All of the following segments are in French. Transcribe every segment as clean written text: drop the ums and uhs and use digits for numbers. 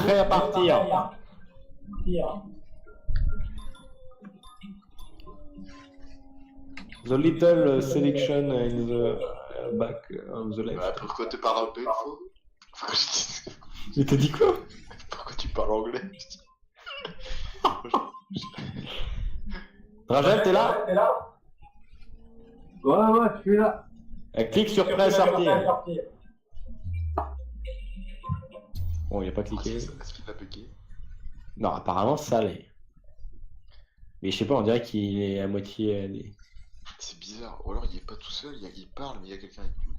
prêt à partir. The little selection in the back of the left. Bah, pourquoi tu parles anglais une fois? Pourquoi je dis... Mais t'as dit quoi? Pourquoi tu parles anglais? Rajel, t'es là? Ouais, je suis là. Clique sur prêt à sortir. Bon, il a pas cliqué. Est-ce qu'il a bugué? Non, apparemment ça l'est. Mais je sais pas, on dirait qu'il est à moitié... C'est bizarre, ou alors il est pas tout seul, il parle mais il y a quelqu'un avec lui.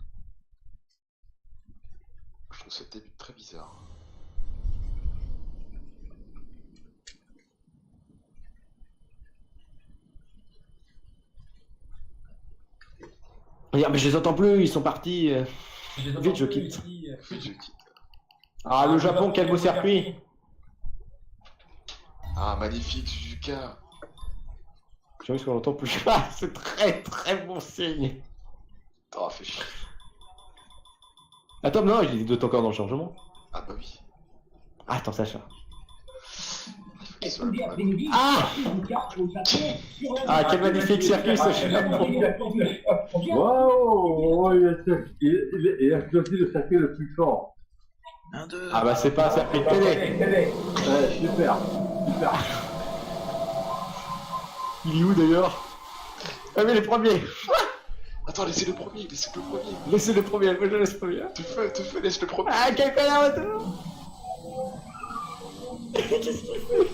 Je trouve ce début très bizarre. Regarde, mais je les entends plus, ils sont partis. Vite, je quitte. Oui, je quitte. Ah, le Japon, quel beau circuit. Ah, magnifique, Suzuka. J'ai envie qu'on l'entend plus. Ah, c'est très bon signe. Oh, fait chier. Attends, non, il doit être encore dans le chargement. Ah bah oui. Ah, attends, Sacha. Il faut qu'il soit là. Ah, quel magnifique circuit ce Japon. Waouh, il a choisi le circuit le plus fort. Ah bah c'est pas un circuit de télé. Ouais, super. Il est où d'ailleurs? Ah mais les premiers. Attends, laissez le premier. Laissez le premier, moi je laisse le premier. Tu fais, laisse le premier. Ah, quel connard retour. Qu'est-ce qu'il fait?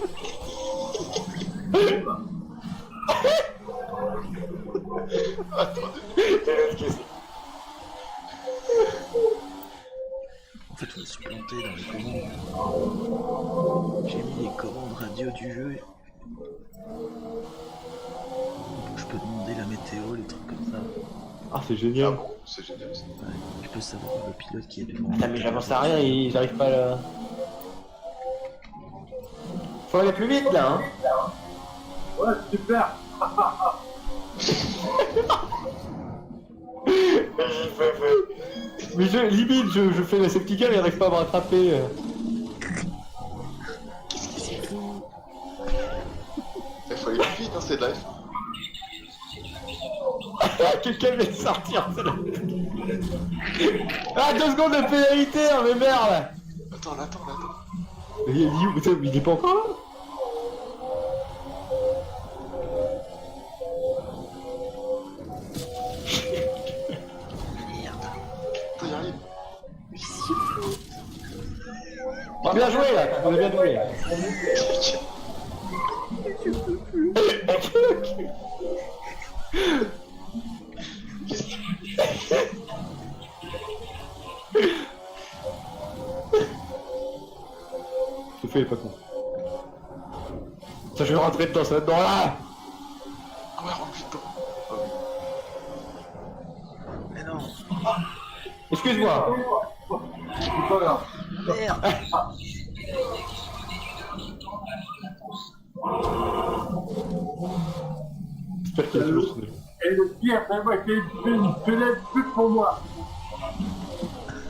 Attendez. En fait, je me suis planté dans les commandes. J'ai mis les commandes radio du jeu. Je peux demander la météo, les trucs comme ça. Ah, c'est Ah génial. bon, c'est génial ça. Ouais, je peux savoir le pilote qui est devant. Attends, mais j'avance à rien, ils arrivent pas là. Faut aller plus vite là, hein. Ouais, super. Mais limite, je fais la safety car, il arrive pas à me rattraper. Il faut aller plus vite, hein, c'est live. Quelqu'un vient de sortir, c'est là. Ah, 2 secondes de pénalité, hein, mais merde. Attends. Il est où? Putain, il est pas encore là? Attends, il arrive. Oh, bien joué là, on a bien joué. Je fais, il est pas con. Ça, je vais rentrer dedans, ça va être dans là. Ah ouais, rentre vite dedans. Ah oui. Mais non. Excuse-moi. C'est pas grave. Merde. J'espère qu'il a toujours sonné. Et le pire, c'est moi qui ai une fenêtre plus pour moi.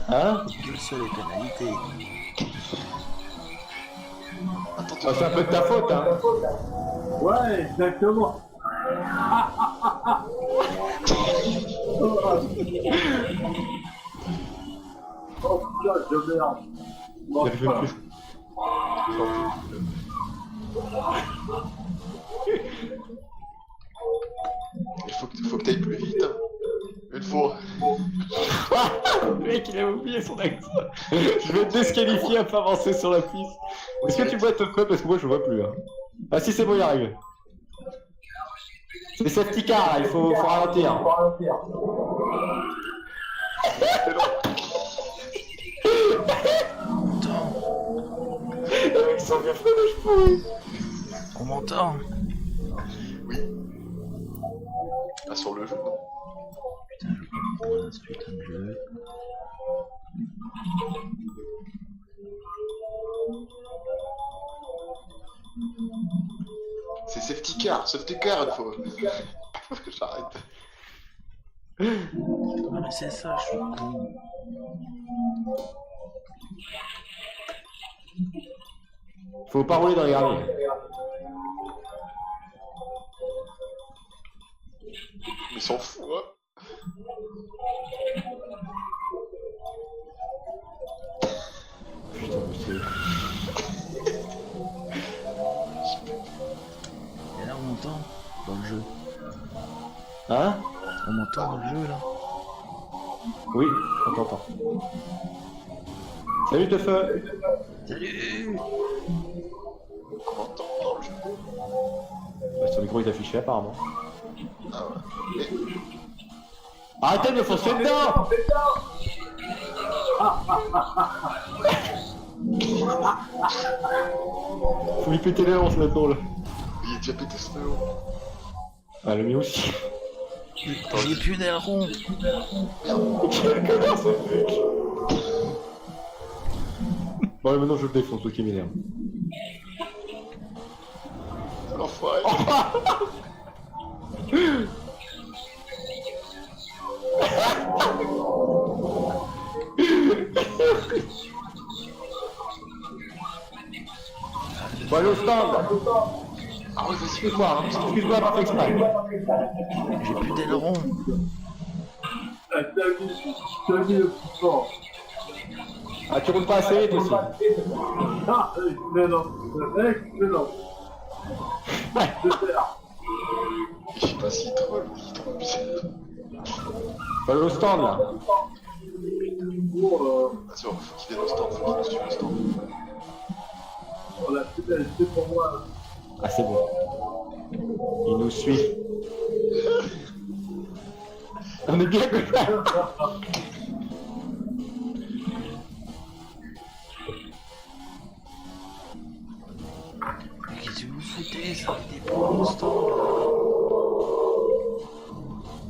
Hein? Quelles sont les pénalités? Attends, Ah, c'est un peu de ta faute, hein. Ouais, exactement. Oh putain, je merde. Bon, Il arrive plus. Il faut que t'ailles plus vite. Hein. Une fois. Le mec, il a oublié son accent. Je vais te disqualifier à pas avancer sur la piste. Est-ce que tu vois ton code? Parce que moi, je vois plus. Hein. Ah si, c'est bon, il arrive. C'est safety car, là, il faut ralentir. Avec son vieux fromage pourri. On m'entend? Oui. Ah, sur le jeu, non. Putain, je comprends ce putain de jeu. C'est safety car, il faut. J'arrête. Non mais c'est ça, je suis con. Faut pas rouler dans les graviers. Mais s'en fout, hein. Putain, c'est... Et là, on m'entend dans le jeu. Hein? On m'entend dans le jeu, là. Oui, on t'entend. Salut Teufeu. Salut. Comment t'entends le jeu? Bah, son micro est affiché apparemment. Ah ouais. Mais Arrêtez de me foncer dedans! Faut lui péter les hanches maintenant là. il est déjà pété ce néo. Ah le mien aussi. J'ai plus d'aileron. Quel connard ce mec! Bon et maintenant je le défonce, ok m'énerve. L'enfoiré. Bon allez au stand! Ah ouais, vas-y. Excuse-moi, hein. Excuse-moi, pas fait exprès. J'ai plus d'aileron. T'as mis le plus fort. Ah tu roules pas assez vite aussi. Ah, mais non. Mais non. Ouais. Je sais là. Je sais pas s'il troll, mais il est trop bizarre. Bon allez au stand là. Bon, Vas-y, faut qu'il vienne au stand, faut qu'il nous suive au stand. la fidélité pour moi. Ah c'est bon. Il nous suit. On est bien comme ça. Mais qu'est-ce que vous foutez? Ça fait des points au stand.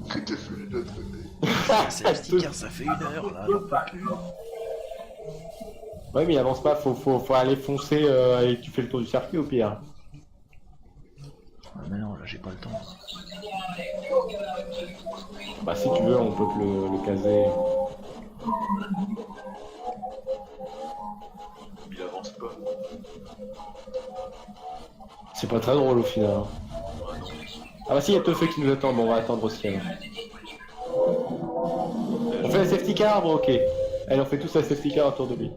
Que te fait le truc? C'est la sticker, ça fait 1 heure, là. J'en peux plus. Ouais mais il avance pas, faut aller foncer et tu fais le tour du circuit au pire. Ah, mais non, là, j'ai pas le temps. Bah si tu veux on peut te le caser. Il avance pas. C'est pas très drôle au final. Hein. Ah bah si, il y a Teufeu qui nous attend, bon on va attendre aussi alors. On fait la safety car, bon ok. Allez on fait tous la safety car autour de lui.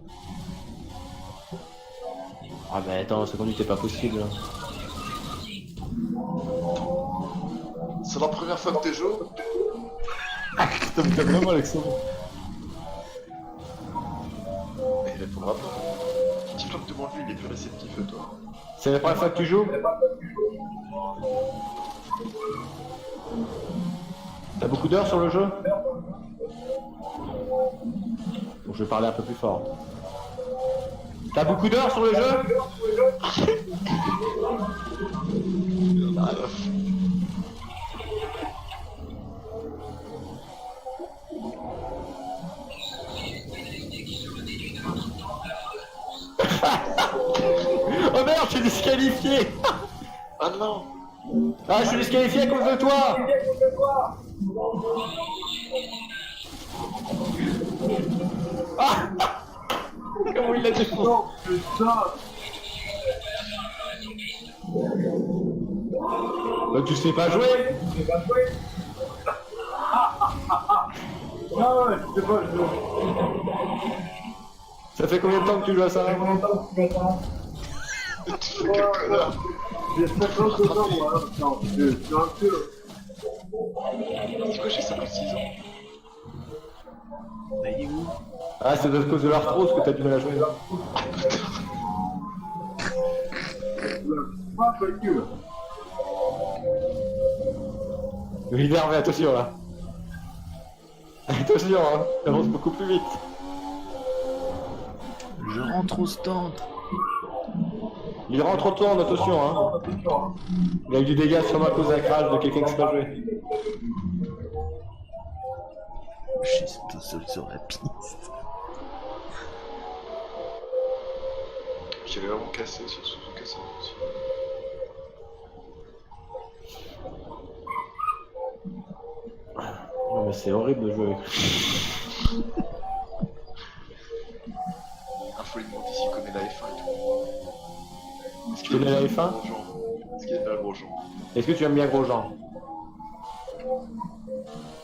Ah bah attends, cette conduite c'est pas possible. Hein. C'est la première fois que t'es jaune? Putain, t'as vraiment Alexandre. Mais il répondra pas. Petit flanc demande lui, il est plus réceptif que toi. C'est la première fois que tu joues? T'as beaucoup d'heures sur le jeu? Bon, je vais parler un peu plus fort. T'as beaucoup d'heures sur le jeu? Ah, Oh merde, je suis disqualifié! ah non. Ah, je suis disqualifié à cause de toi! Ah! Comment il l'a défoncé? Non, putain. Bah, tu sais pas jouer? Ah ouais, c'est pas je. Ça fait combien de temps que tu joues à ça? Tu fais quel connard? J'ai 52 ans, moi. Non, je suis un peu. C'est quoi, j'ai 56 ans? Mais il est où? Ah, c'est à cause de l'arthrose que t'as du mal à jouer. Pas facile. Il est énervé, attention là. Attention, hein, ça avance beaucoup plus vite. Je rentre au stand. Il rentre au tour, attention, hein. Il a eu du dégât sûrement à cause d'un crash de quelqu'un qui s'est pas joué. Je suis tout seul sur la piste. J'avais vraiment cassé sur Suzuka, ça aussi. Non mais c'est horrible de jouer. Un folie de monde ici connaît la F1 et tout. Est-ce Tu connais la F1? Est-ce qu'il y a bien Grosjean? Est-ce que tu aimes bien Grosjean?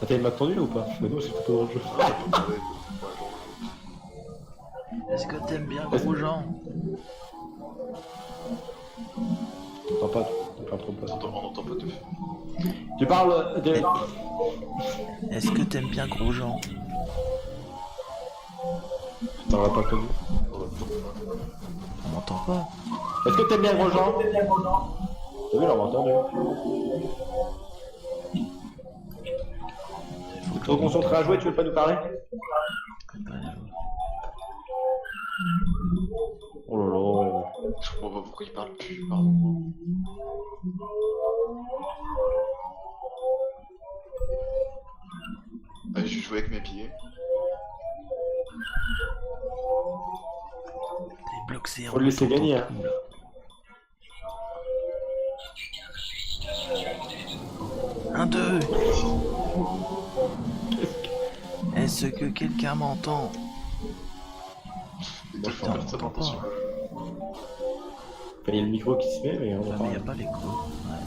Ah, t'as une map tendue ou pas? Mais non, c'est plutôt dans le jeu. Est-ce que t'aimes bien Grosjean? T'entends pas, tu parles trop pas. On n'entend pas tout. Tu parles de... Est-ce que t'aimes bien Grosjean? T'en as pas connu. On m'entend pas. Est-ce que t'aimes bien Grosjean? T'as vu, on l'a entendu. T'es trop concentré à jouer, tu veux pas nous parler? Oh là là. Je comprends pas pourquoi il parle plus, pardon. Allez, je vais jouer avec mes pieds. Les blocs c'est Faut le laisser gagner, hein. Un, deux. Est-ce que quelqu'un m'entend? Les deux font personne t'entends attention. pas. Il y a le micro qui se met, mais on Ah entend mais y rien. a pas l'écho. Ouais.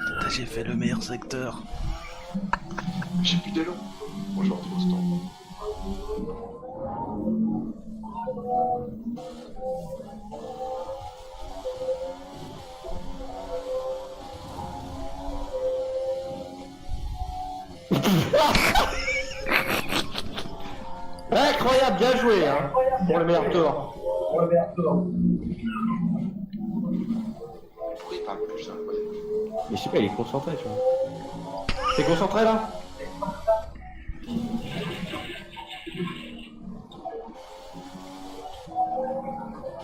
Putain, j'ai fait le meilleur secteur. J'ai plus d'élan. Moi, je vais retrouver ce temps. Incroyable, bien joué, hein, pour le meilleur tour. Pourquoi il parle plus, c'est incroyable. Mais je sais pas, il est concentré, tu vois. T'es concentré là?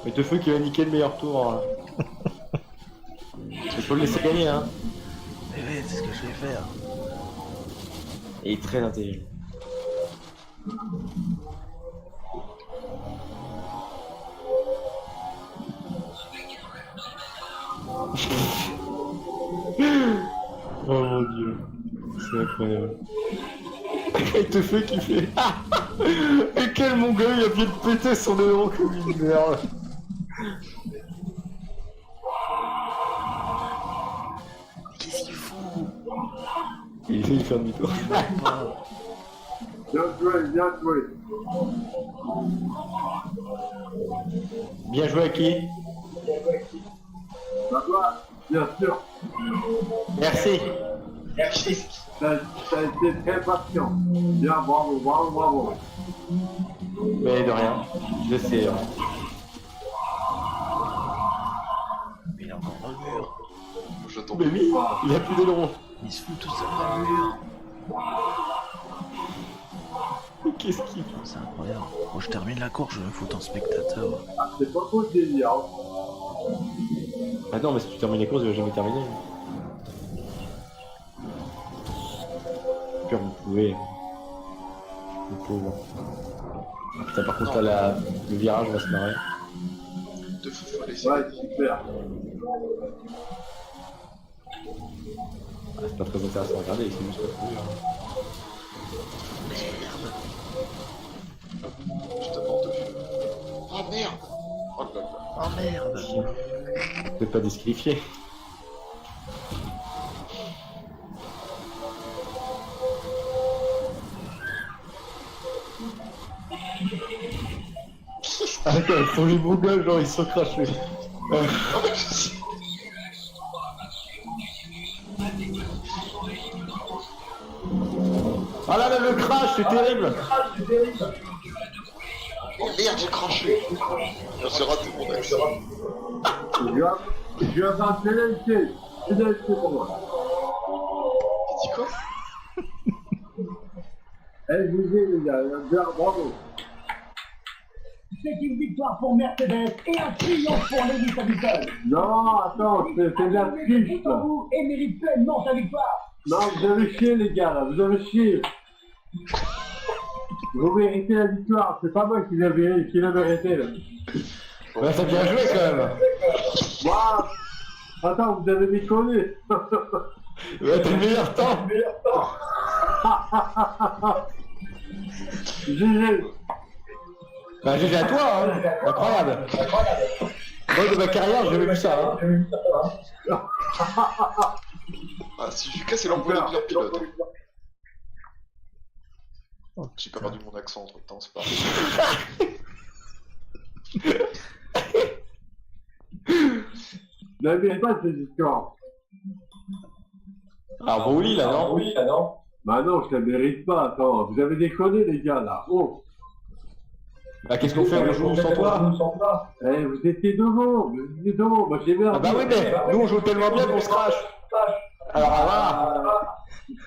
Mais te feu qui va niquer le meilleur tour. Hein. Il faut le laisser gagner, hein. Mais oui, c'est ce que je vais faire. Et il est très intelligent. Oh mon dieu, c'est incroyable. Il te fait kiffer. Et quel mongol, il a bien de péter son élan comme une merde. Qu'est-ce qu'il fout? Il fait un demi-tour. Bien joué, bien joué. Bien joué à qui? Ça va, bien sûr. Merci. T'as été très patient. Bien, bravo, bravo, bravo. Mais de rien, je sais. Hein. Il est encore dans le mur. Je tombe. Mais oui, il a plus d'aileron. Il se fout tout seul dans le mur. Qu'est-ce qu'il fait? C'est incroyable. Quand je termine la course, je me fous en spectateur. Ah, c'est pas beau le délire. Hein. Ah non, mais si tu termines les courses, il va jamais terminer. Pur, vous pouvez. Le pauvre. Ah, putain, par contre, là, le virage va se marrer. De fou, faut laisser. Ouais, super. Ah, c'est pas très intéressant à regarder, c'est juste pas cool. Je t'attends de feu. Ah merde! Oh là là. Oh merde. Peut-être pas disqualifié. Ah d'accord, ils sont les beaux gars, genre ils sont crachés. Ah là là, le crash, c'est terrible. Oh merde, j'ai craché! J'ai raté mon axe. Je viens d'un pénalité. Pénalité pour moi. Tu dis quoi? Eh, je vous ai, les gars. Bien, bravo. C'est une victoire pour Mercedes et un triomphe pour Lewis Hamilton. Non, attends, c'est de la triche, là. Et mérite pleinement sa victoire. Non, vous avez chié, les gars, là. Vous avez chié. Vous méritez la victoire. C'est pas moi qui l'ai mérité, là. Ouais, t'as bien joué quand même. Waouh. Attends, vous avez déconné. Ouais, t'as le meilleur temps. GG. Bah, GG à toi, hein. Incroyable. Moi, de ma carrière, j'ai jamais vu ça, hein. Ah, si Lucas c'est l'envoi de pire pilote. J'ai pas perdu mon accent entre temps, c'est pas N'avez pas ces histoires. Alors, Broly, là, non? Bah non, je la mérite pas, attends. Vous avez déconné, les gars, là. Oh. Bah, qu'est-ce qu'on fait? On joue sans toi? Eh, vous étiez devant. Moi, j'ai bien. Ah bah oui, mais nous, on joue tellement bien qu'on se crache. Alors, voilà.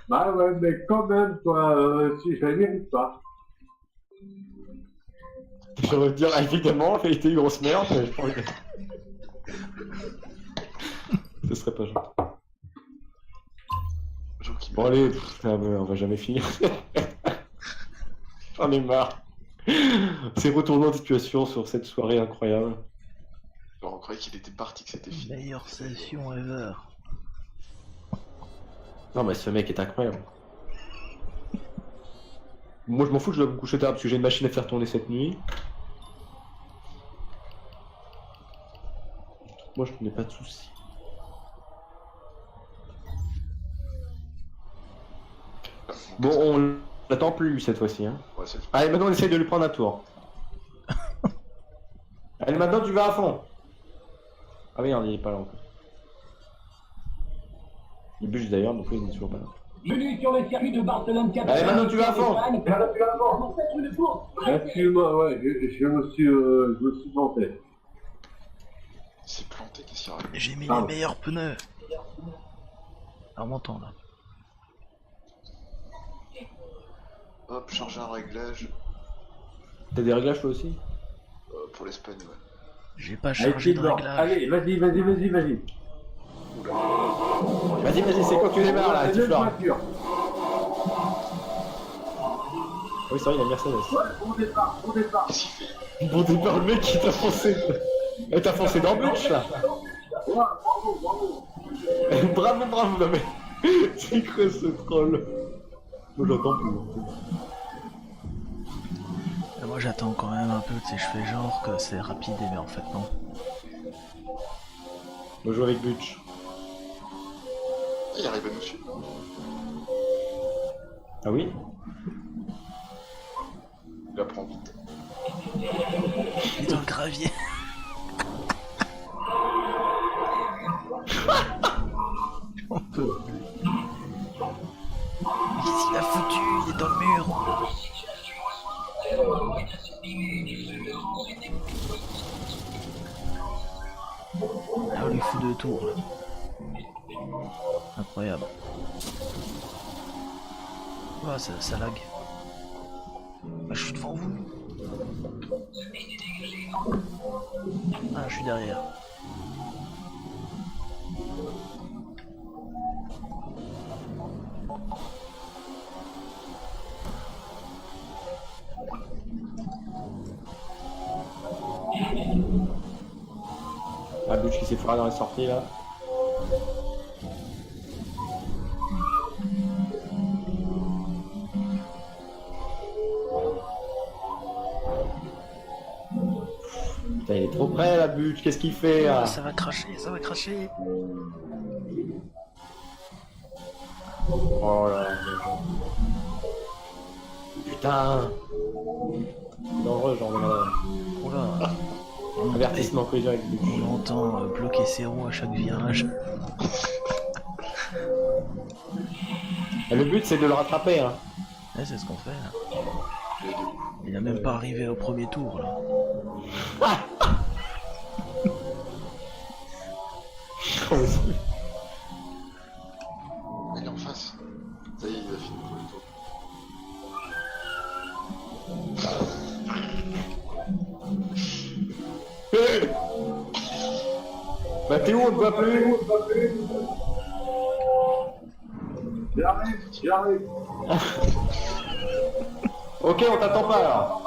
Bah ouais, mais quand même, quoi, si je la mérite pas. Je veux dire, évidemment, il était une grosse merde, mais je pense que... Ce serait pas gentil. Bon allez, putain, on va jamais finir. J'en ai marre. Ces retournements de situation sur cette soirée incroyable. Alors, on croyait qu'il était parti, que c'était fini. Meilleure session ever. Non mais ce mec est incroyable. Moi je m'en fous, je dois me coucher tard parce que j'ai une machine à faire tourner cette nuit. Moi je n'ai pas de soucis. Bon, on l'attend plus cette fois-ci. Hein. Ouais, c'est Allez, maintenant on essaye de lui prendre un tour. Allez, maintenant tu vas à fond. Ah oui, il est pas là encore. Il bûche d'ailleurs, donc il n'est toujours pas là. Venu sur le circuit de Barcelone 4. Allez, maintenant tu vas à fond. Pour faire une course. Excuse-moi, ouais, je me suis planté. Il s'est planté, qu'est-ce qu'il raconte? J'ai mis Pardon. les meilleurs pneus. Alors, on m'entend là. Hop, changer un réglage T'as des réglages toi aussi? pour l'Espagne, ouais. J'ai pas Allez, chargé de Tildor, réglage. allez, vas-y. Vas-y, c'est quand tu démarres là, La tu deuxième fleurs. voiture. Oui, c'est vrai, il y a Mercedes. Bon départ. Qu'est-ce qu'il fait? Bon départ, le mec qui t'a foncé. Eh, t'as foncé dans le butch là. Ouais, bravo. Bravo, non mais. C'est quoi ce troll? Moi j'entends plus. Et moi j'attends quand même un peu, tu sais, je fais genre que c'est rapide, mais en fait non. Moi je joue avec Butch. Il arrive à nous suivre. Ah oui? Il apprend vite. Il est dans le gravier. On peut. Qu'est-ce qu'il a foutu? Il est dans le mur. Ah, on lui fout 2 tours là. Incroyable. Ah, ça lag. Ah, je suis devant vous. Ah, je suis derrière. Ah, Butch qui s'est foiré dans les sorties là. Putain, il est trop près la Butch, qu'est-ce qu'il fait là? Ah, ça va cracher, ça va cracher. Oh là là. Putain. C'est dangereux genre de malade. Oula. Avertissement collision avec Butch. On entend bloquer ses roues à chaque virage. Et le but c'est de le rattraper hein. Ouais, c'est ce qu'on fait là. Il a même pas arrivé au premier tour là. Il est en face. Ça y est, il a fini pour le tour. Bah t'es où, on te voit plus? J'arrive. Ok, on t'attend pas alors.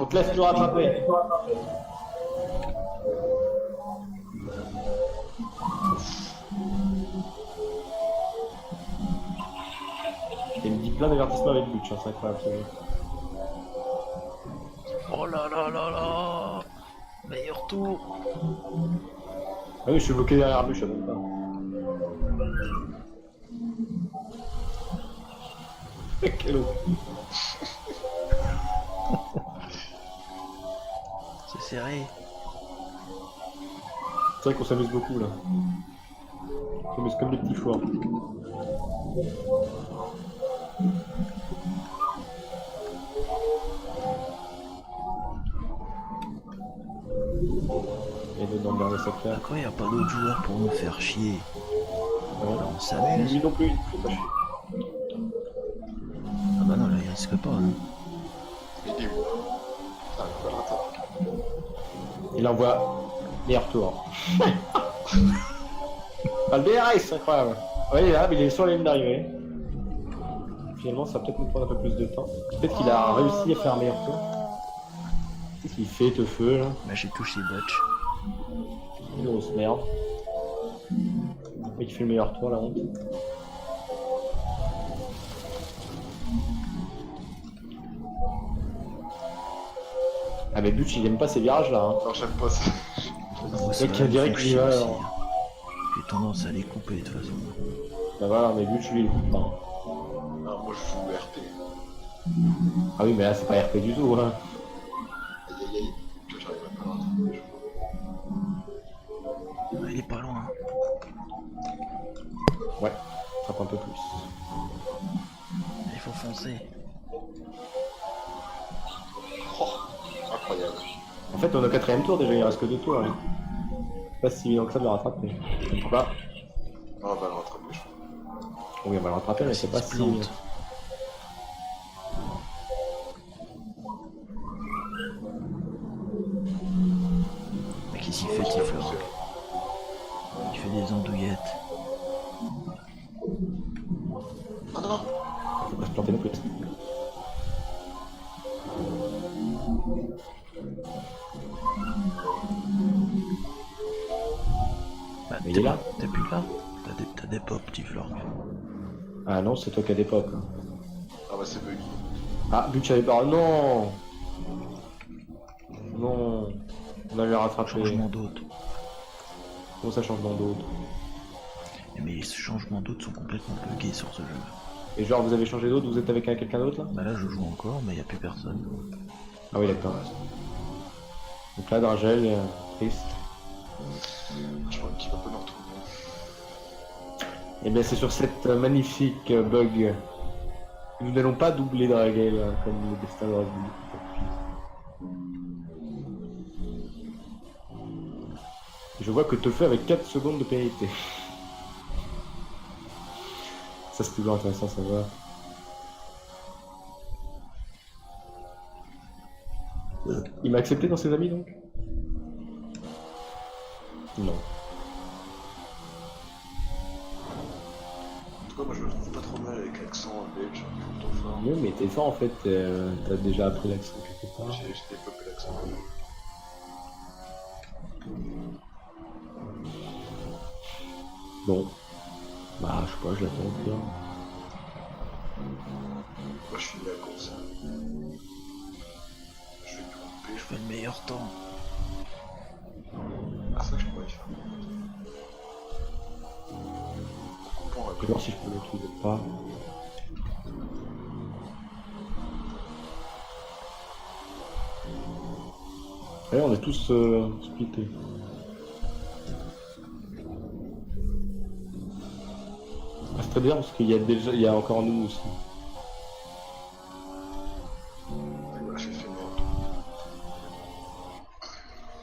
te laisse le rattraper. Il me dit plein d'avertissements avec Butch, hein, c'est incroyable ça. Oh là là là là. Meilleur tour. Ah oui, je suis bloqué derrière Butch, je sais même pas. Quel autre. C'est serré. C'est vrai qu'on s'amuse beaucoup là. On s'amuse comme des petits fours. Et deux dans le dernier secteur. Pourquoi y a pas d'autres joueurs pour nous faire chier? Ouais. Là, on s'amuse. Lui non plus, il fait pas chier. Ah bah non, là il risque pas. Hein. Mais il est où? Ah, il va le rattraper. Il envoie meilleur tour. Ah, le DRS, c'est incroyable. Ouais, il est là, mais il est sur la ligne d'arrivée. Finalement, ça va peut-être nous prendre un peu plus de temps. Peut-être qu'il a réussi à faire un meilleur tour. Qu'est-ce qu'il fait, te feu là? Bah j'ai touché Butch. Une grosse merde. Le mec qui fait le meilleur tour, la honte. Ah mais Butch il aime pas ces virages là. Hein. Non, j'aime pas ça. Moi, mec qui a direct fait qu'il chier va, aussi, alors. hein. J'ai tendance à les couper de toute façon. Bah voilà, mais Butch lui il coupe pas. Non, moi je joue RP. Ah oui mais là c'est pas RP du tout hein. Aïe aïe aïe. Toi, j'arrive même pas à le rattraper. Ah, il est pas loin. Ouais, frappe un peu plus. Il faut foncer. Oh, incroyable. En fait on est au 4ème tour déjà, il reste que 2 tours. Hein. C'est pas si évident que ça de le rattraper. Bah, On va le rattraper, je crois. oui on va le rattraper mais c'est pas si... plante. Mais qu'est-ce qu'il fait, Tiffler? Il fait des andouillettes. Ah non, non. Faut pas se planter non plus. Bah, Mais il est là. T'es plus là? T'as des pop, Tiffler. Ah non, c'est toi qui as des pop. Hein. Ah bah c'est buggy. Ah, Butch avait pas... Non. Non. On avait rattrapé. Changement d'autre. Comment ça changement d'autre? Mais les changements d'autre sont complètement buggés sur ce jeu. Et genre vous avez changé d'autre, vous êtes avec quelqu'un d'autre là? Bah là je joue encore, mais y a plus personne. Ah oui d'accord. Donc là Dragel, triste. Je crois qu'il va pas me retrouver. Et bien c'est sur cette magnifique bug que nous n'allons pas doubler Dragel comme le destin l'aurait voulu. Je vois que Teufeu avec 4 secondes de pénalité. Ça c'est toujours intéressant à savoir. Il m'a accepté dans ses amis donc? Non. En tout cas, moi je me trouve pas trop mal avec l'accent belge, plutôt fort. Oui mais t'es fort en fait, t'as déjà appris l'accent quelque part. J'ai développé l'accent belge. Bon. Bah je sais pas, je l'attends au pire. Moi je suis la course. Je vais tout couper. Je fais le meilleur temps. Ah, ça que je pourrais faire. En coupant Je la vais voir si je peux le trouver pas. Allez, on est tous splittés. Ah, c'est très bien parce qu'il y a déjà, il y a encore nous aussi. Voilà, j'ai fait merde.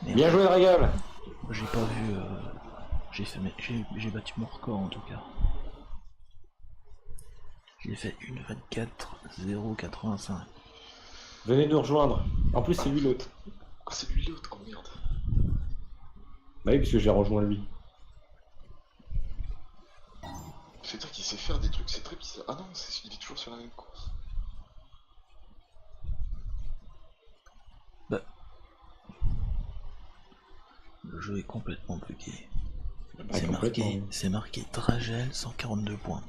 Merde. Bien joué Dragel. J'ai pas vu. J'ai battu mon record en tout cas. J'ai fait 1:24:085. Venez nous rejoindre. En plus c'est lui l'autre. Ah, c'est lui l'autre, oh merde. Bah oui parce que j'ai rejoint lui. C'est dire qu'il sait faire des trucs, c'est très bizarre. Ah non, il est toujours sur la même course. jeu est complètement bugué. Ah, complètement. C'est marqué Dragel 142 points.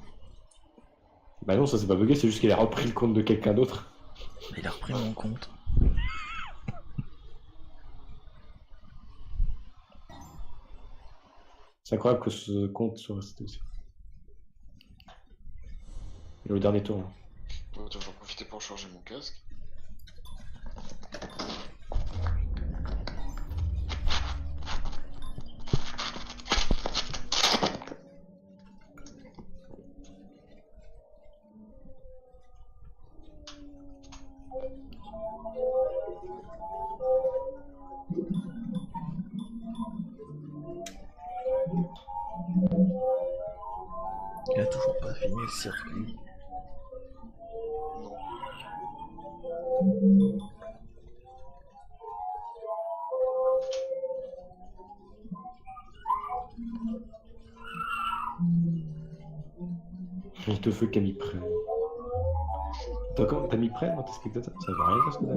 Bah non, ça c'est pas bugué, c'est juste qu'il a repris le compte de quelqu'un d'autre. Il a repris mon compte. C'est incroyable que ce compte soit resté aussi. Et au dernier tour. Là. Bon, attends, j'en profiter pour charger mon casque. Il a toujours pas fini le circuit. Il te fait Camille Prêt. T'as mis Prêt dans tes spectateurs? Ça veut rien dire ce que t'as.